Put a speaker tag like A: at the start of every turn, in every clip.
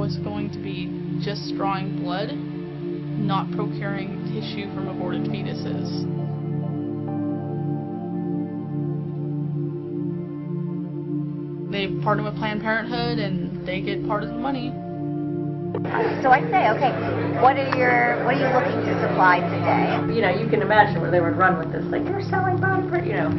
A: was going to be just drawing blood, not procuring tissue from aborted fetuses. They partner with Planned Parenthood and they get part of the money.
B: So I say, okay, what are you looking to supply today?
C: You know, you can imagine where they would run with this, like, you're selling body part, you know.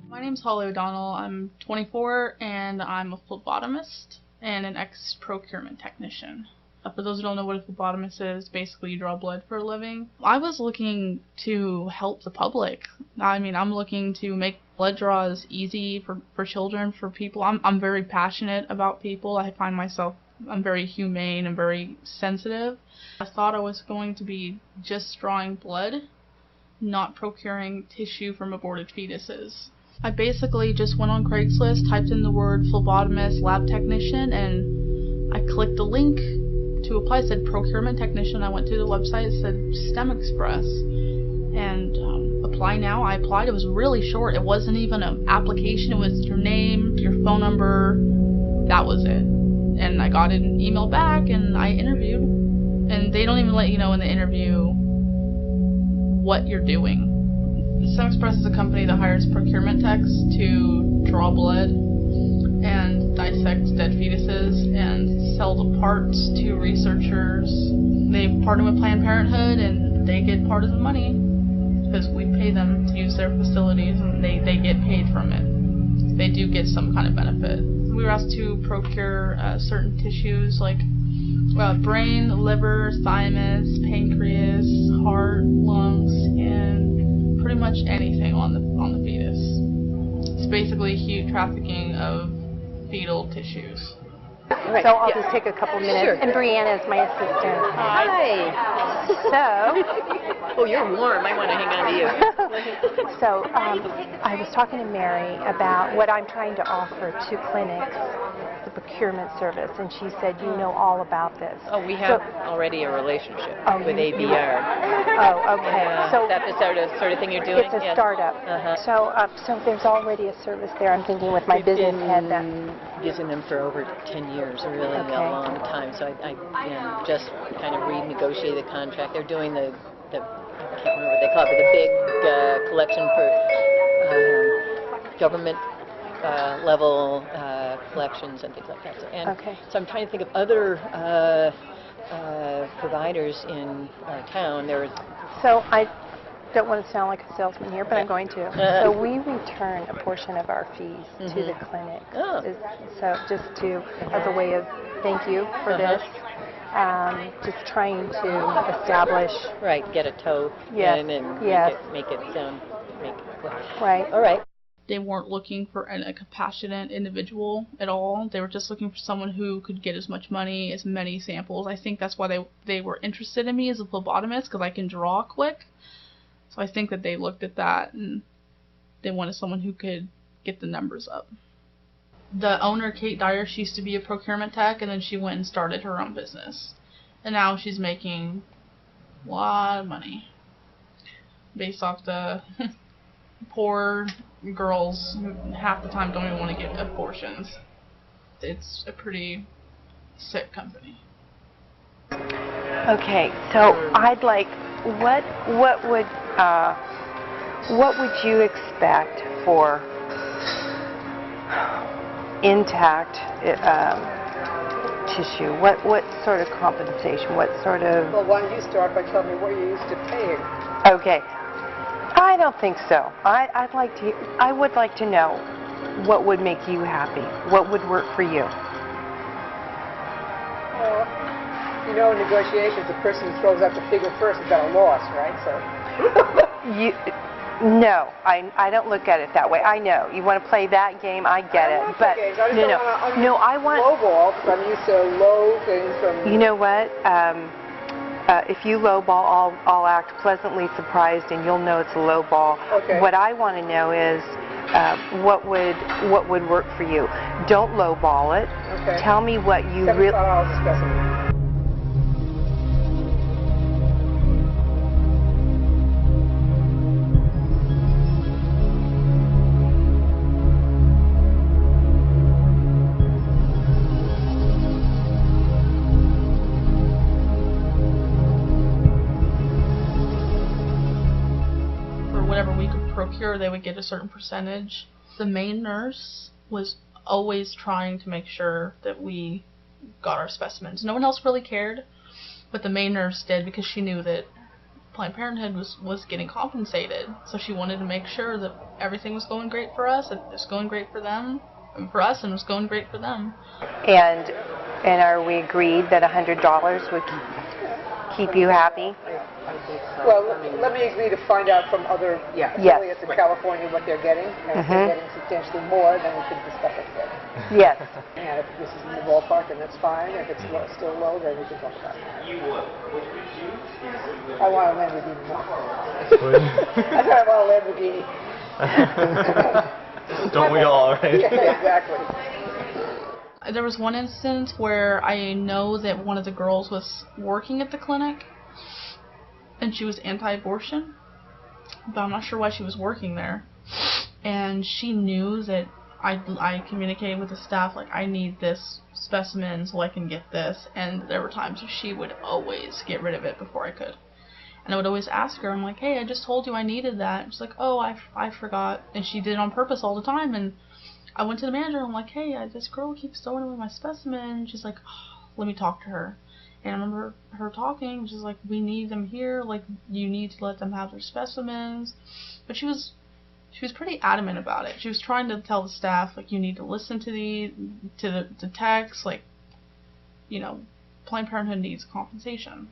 A: My name's Holly O'Donnell. I'm 24 and I'm a phlebotomist and an ex-procurement technician. For those who don't know what a phlebotomist is, basically you draw blood for a living. I was looking to help the public. I mean, I'm looking to make blood draws easy for children, for people. I'm very passionate about people. I find myself, I'm very humane and very sensitive. I thought I was going to be just drawing blood, not procuring tissue from aborted fetuses. I basically just went on Craigslist, typed in the word phlebotomist, lab technician, and I clicked the link to apply. It said procurement technician. I went to the website, it said Stemexpress, and apply now. I applied. It was really short. It wasn't even an application. It was your name, your phone number. That was it. And I got an email back and I interviewed. And they don't even let you know in the interview what you're doing. Stemexpress is a company that hires procurement techs to draw blood and dissect dead fetuses and sell the parts to researchers. They partner with Planned Parenthood and they get part of the money because we pay them to use their facilities and they get paid from it. They do get some kind of benefit. We were asked to procure certain tissues like brain, liver, thymus, pancreas, heart, lungs, skin, pretty much anything on the fetus. It's basically huge trafficking of fetal tissues.
B: Right. So I'll just take a couple minutes.
C: Sure.
B: And Brianna is my assistant.
C: Hi.
B: So,
C: Oh, you're warm. I want to hang on to you.
B: so I was talking to Mary about what I'm trying to offer to clinics, the procurement service, and she said, you know all about this.
C: Oh, we have already a relationship with ABR.
B: Oh, okay. So
C: is that the sort of thing you're doing?
B: it's a
C: Yes.
B: startup. So there's already a service there. I'm thinking with my business head that
C: using them for over 10 years, a really long time. So I just kind of renegotiated the contract. They're doing the I can't remember what they call it, but the big collection for government level collections and things like that. So I'm trying to think of other providers in our town.
B: So I don't want to sound like a salesman here, but I'm going to. So we return a portion of our fees to the clinic. So just as a way of thank you for this. Just trying to establish.
C: Right, get a toe in and make it sound.
B: Right.
C: All right.
A: They weren't looking for a compassionate individual at all. They were just looking for someone who could get as much money, as many samples. I think that's why they were interested in me as a phlebotomist, because I can draw quick. So I think that they looked at that and they wanted someone who could get the numbers up. The owner, Kate Dyer, she used to be a procurement tech, and then she went and started her own business. And now she's making a lot of money based off the poor girls who half the time don't even want to get abortions. It's a pretty sick company.
B: Okay, so I'd like, what would you expect for intact tissue? What sort of compensation? What sort of?
D: Well, why don't you start by telling me what you're used to paying?
B: Okay, I don't think so. I would like to know what would make you happy. What would work for you?
D: Well, you know, in negotiations, the person who throws out the figure first has got a loss, right? So.
B: No, I don't look at it that way. I know you want to play that game. I get it, but no, I want
D: low ball because I'm used to low things from.
B: You know what? If you low ball, I'll act pleasantly surprised, and you'll know it's a low ball.
D: Okay.
B: What I want to know is what would work for you. Don't low ball it.
D: Okay.
B: Tell me what you really.
D: $75 a specimen.
A: procure, they would get a certain percentage. The main nurse was always trying to make sure that we got our specimens. No one else really cared, but the main nurse did, because she knew that Planned Parenthood was getting compensated. So she wanted to make sure that everything was going great for us, and it was going great for them, and for us, and it was going great for them.
B: And are we agreed that $100 would keep you happy?
D: Well, let me agree to find out from other affiliates in California what they're getting. And if they're getting substantially more, then we can discuss it further.
B: Yes.
D: And if this is in the ballpark, then that's fine. If it's still low, then we can talk about it. I want a Lamborghini. I thought I want a Lamborghini.
E: Don't we all, right?
D: Yeah, exactly.
A: There was one instance where I know that one of the girls was working at the clinic, and she was anti-abortion, but I'm not sure why she was working there. And she knew that I communicated with the staff, like, I need this specimen so I can get this, and there were times where she would always get rid of it before I could. And I would always ask her, I'm like, hey, I just told you I needed that. And she's like, oh, I forgot. And she did it on purpose all the time. And I went to the manager, and I'm like, hey, this girl keeps throwing away my specimen. She's like, oh, let me talk to her. And I remember her talking, she's like, we need them here, like, you need to let them have their specimens. But she was pretty adamant about it. She was trying to tell the staff, like, you need to listen to the text, like, you know, Planned Parenthood needs compensation.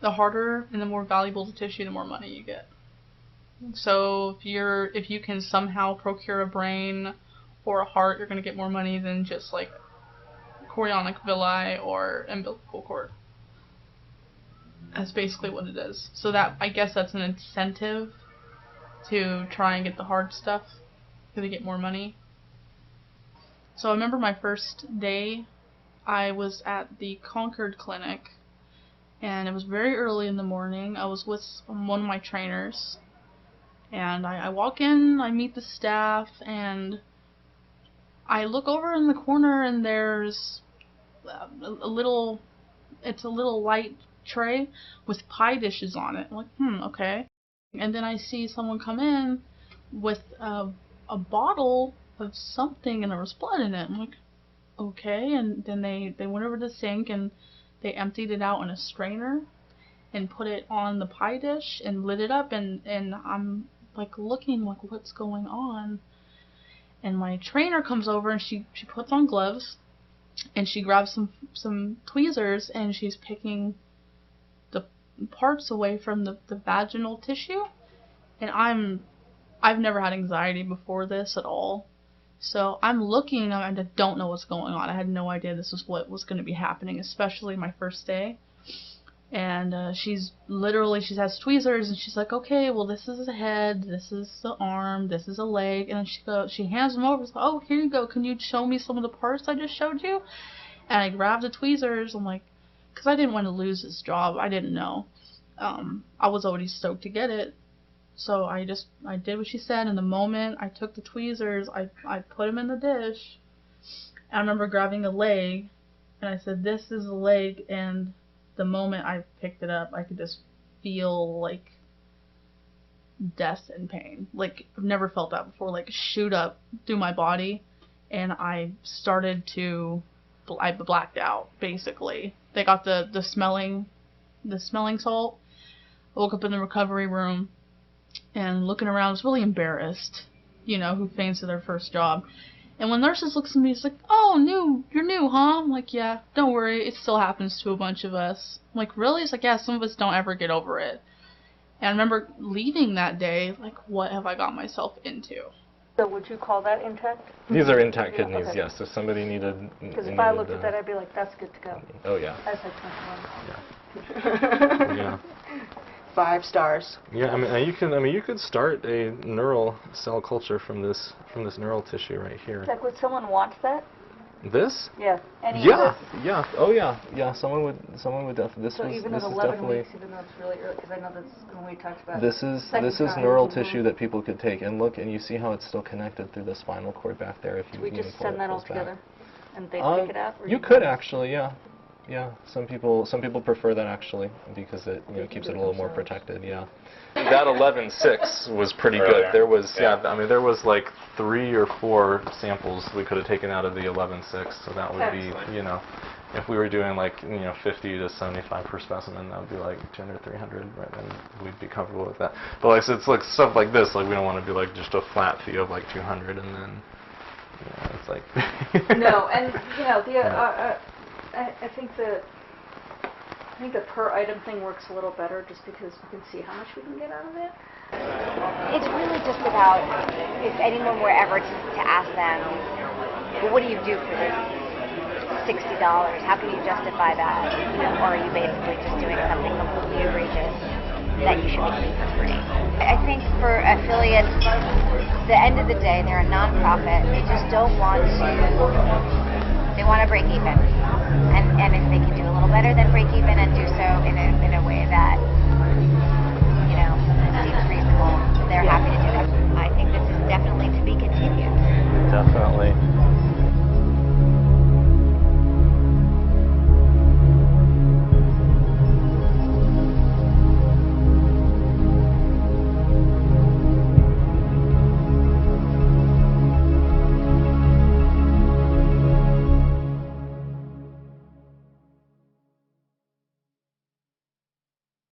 A: The harder and the more valuable the tissue, the more money you get. So if you can somehow procure a brain or a heart, you're going to get more money than just, like, chorionic villi or umbilical cord. That's basically what it is. So that, I guess that's an incentive to try and get the hard stuff, because they get more money. So I remember my first day, I was at the Concord clinic, and it was very early in the morning. I was with one of my trainers, and I walk in, I meet the staff, and I look over in the corner, and there's a little light tray with pie dishes on it. I'm like, okay. And then I see someone come in with a bottle of something, and there was blood in it. I'm like, okay. And then they went over to the sink, and they emptied it out in a strainer and put it on the pie dish and lit it up, and I'm like looking like, what's going on? And my trainer comes over, and she puts on gloves, and she grabs some tweezers, and she's picking the parts away from the vaginal tissue. And I've never had anxiety before this at all. So I'm looking, and I don't know what's going on. I had no idea this was what was going to be happening, especially my first day. And she has tweezers, and she's like, okay, well, this is the head, this is the arm, this is a leg, and she hands them over. She's like, oh, here you go. Can you show me some of the parts I just showed you? And I grabbed the tweezers. I'm like, because I didn't want to lose this job. I didn't know. I was already stoked to get it. So I did what she said, and the moment I took the tweezers, I put them in the dish. And I remember grabbing a leg, and I said, this is a leg, and the moment I picked it up, I could just feel, like, death and pain. Like, I've never felt that before, like, shoot up through my body, and I blacked out, basically. They got the smelling salt. I woke up in the recovery room, and looking around, I was really embarrassed, who faints at their first job. And when nurses looks at me, it's like, oh, you're new, huh? I'm like, yeah, don't worry, it still happens to a bunch of us. I'm like, really? It's like, yeah, some of us don't ever get over it. And I remember leaving that day, like, what have I got myself into?
B: So would you call that intact?
E: These are intact kidneys,
B: okay.
E: Yes. If somebody needed...
B: Because if I looked at that, I'd be like, that's good to go.
E: Oh, yeah.
B: That's like 21.
E: Yeah. Yeah.
D: 5 stars.
E: Yeah, you could start a neural cell culture from this neural tissue right here.
B: Like, would someone want that?
E: This?
B: Yeah.
E: Yeah. Yeah. Oh yeah. Yeah. Someone would definitely.
B: So even at 11 weeks, even though it's really early, because I know that's when we talked about.
E: This is neural tissue that people could take and look, and you see how it's still connected through the spinal cord back there. If you
B: we just send that all together, and they pick it up. Or
E: you could actually, yeah. Yeah, some people prefer that actually because it keeps it a little more protected. Yeah. That 11.6 was pretty good. There was I mean there was like 3 or 4 samples we could have taken out of the 11.6, so that would be if we were doing like 50 to 75 per specimen, that would be like 200, 300, right? And we'd be comfortable with that. But like it's like stuff like this, like we don't want to do like just a flat fee of like 200 and then it's like
F: no, and I think the per item thing works a little better just because we can see how much we can get out of it.
G: It's really just about if anyone were ever to ask them, well, what do you do for this $60? How can you justify that? Or are you basically just doing something completely egregious that you should be doing for free? I think for affiliates, the end of the day, they're a non-profit. They just don't want to. They want to break even, and if they can do a little better than break even and do so in a way that seems reasonable, they're happy to do